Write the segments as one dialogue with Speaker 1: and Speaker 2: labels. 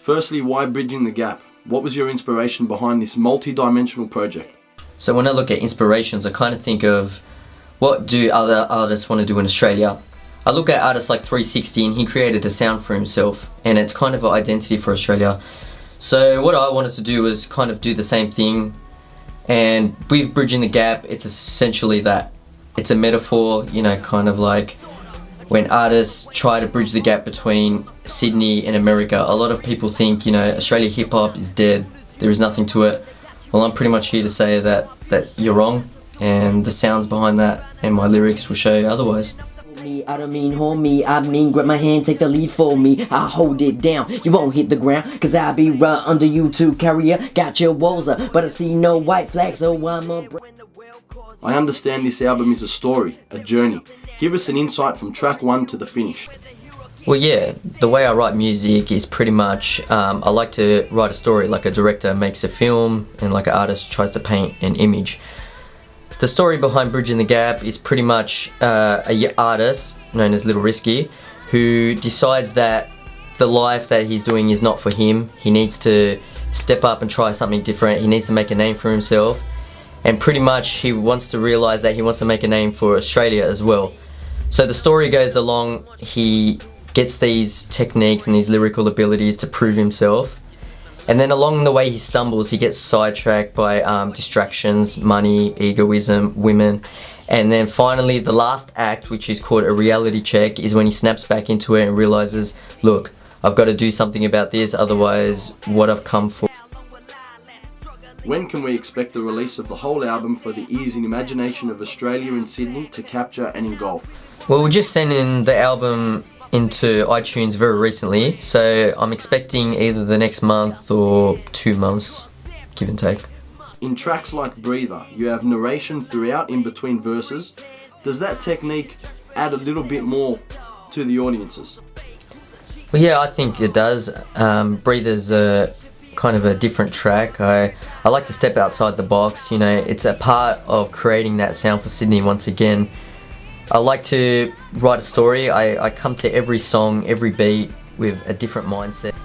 Speaker 1: Firstly, why Bridging the Gap? What was your inspiration behind this multi-dimensional project?
Speaker 2: So when I look at inspirations, I kind of think of what do other artists want to do in Australia. I look at artists like 360 and he created a sound for himself and it's kind of an identity for Australia. So what I wanted to do was kind of do the same thing, and with Bridging the Gap it's essentially that. It's a metaphor, you know, kind of like when artists try to bridge the gap between Sydney and America. A lot of people think, you know, Australia hip hop is dead, there is nothing to it. Well, I'm pretty much here to say that you're wrong, and the sounds behind that and my lyrics will show you otherwise.
Speaker 3: I don't mean homie, I mean grab my hand, take the lead for me. I hold it down, you won't hit the ground, cause I'll be right under you to carrier. Got your woes up, but I see no white flags, so I'm a...
Speaker 1: I understand this album is a story, a journey. Give us an insight from track 1 to the finish.
Speaker 2: Well, yeah, the way I write music is pretty much, I like to write a story like a director makes a film and like an artist tries to paint an image. The story behind Bridging the Gap is pretty much an artist known as Lil Rizky who decides that the life that he's doing is not for him. He needs to step up and try something different. He needs to make a name for himself, and pretty much he wants to realize that he wants to make a name for Australia as well. So the story goes along, he gets these techniques and these lyrical abilities to prove himself. And then along the way he stumbles, he gets sidetracked by distractions, money, egoism, women. And then finally the last act, which is called a reality check, is when he snaps back into it and realizes, look, I've got to do something about this, otherwise what I've come for.
Speaker 1: When can we expect the release of the whole album for the ears and imagination of Australia and Sydney to capture and engulf?
Speaker 2: Well, we just sent in the album into iTunes very recently, so I'm expecting either the next month or 2 months, give and take.
Speaker 1: In tracks like Breather, you have narration throughout in between verses. Does that technique add a little bit more to the audiences?
Speaker 2: Well, yeah, I think it does. Breather's a kind of a different track. I like to step outside the box, you know, it's a part of creating that sound for Sydney once again. I like to write a story. I come to every song, every beat with a different mindset.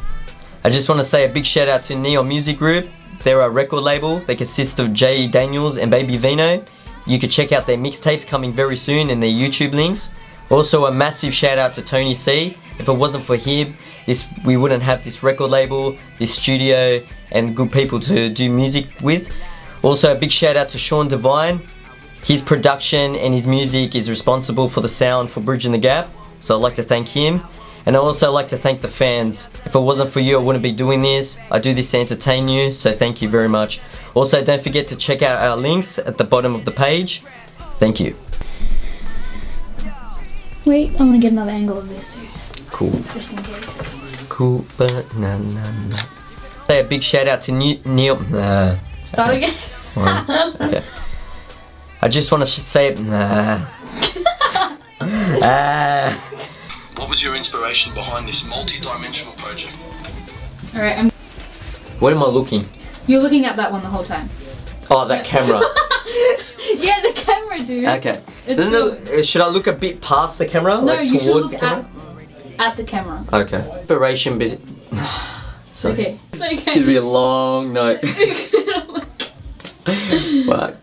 Speaker 2: I just want to say a big shout out to Neon Music Group. They're a record label. They consist of Jay Daniels and Baby Vino. You can check out their mixtapes coming very soon and their YouTube links. Also a massive shout out to Tony C. If it wasn't for him, we wouldn't have this record label, this studio and good people to do music with. Also a big shout out to Sean Devine. His production and his music is responsible for the sound for Bridging the Gap, so I'd like to thank him. And I also like to thank the fans. If it wasn't for you, I wouldn't be doing this. I do this to entertain you, so thank you very much. Also, don't forget to check out our links at the bottom of the page. Thank you.
Speaker 4: Wait, I want to get another angle of this too.
Speaker 2: Cool.
Speaker 4: Just in case.
Speaker 2: Cool, but nah. Say a big shout out to Neil.
Speaker 4: Start again.
Speaker 2: Okay. I just want to say
Speaker 1: What was your inspiration behind this multi-dimensional project?
Speaker 4: Alright,
Speaker 2: What am I looking?
Speaker 4: You're looking at that one the whole time.
Speaker 2: Oh, that camera.
Speaker 4: Yeah, the camera, dude.
Speaker 2: Okay. Should I look a bit past the camera?
Speaker 4: No,
Speaker 2: like
Speaker 4: you should
Speaker 2: towards
Speaker 4: look
Speaker 2: the camera?
Speaker 4: at the camera.
Speaker 2: Okay. Inspiration bit. Sorry.
Speaker 4: Okay. It's okay.
Speaker 2: It's gonna be a long night. Fuck.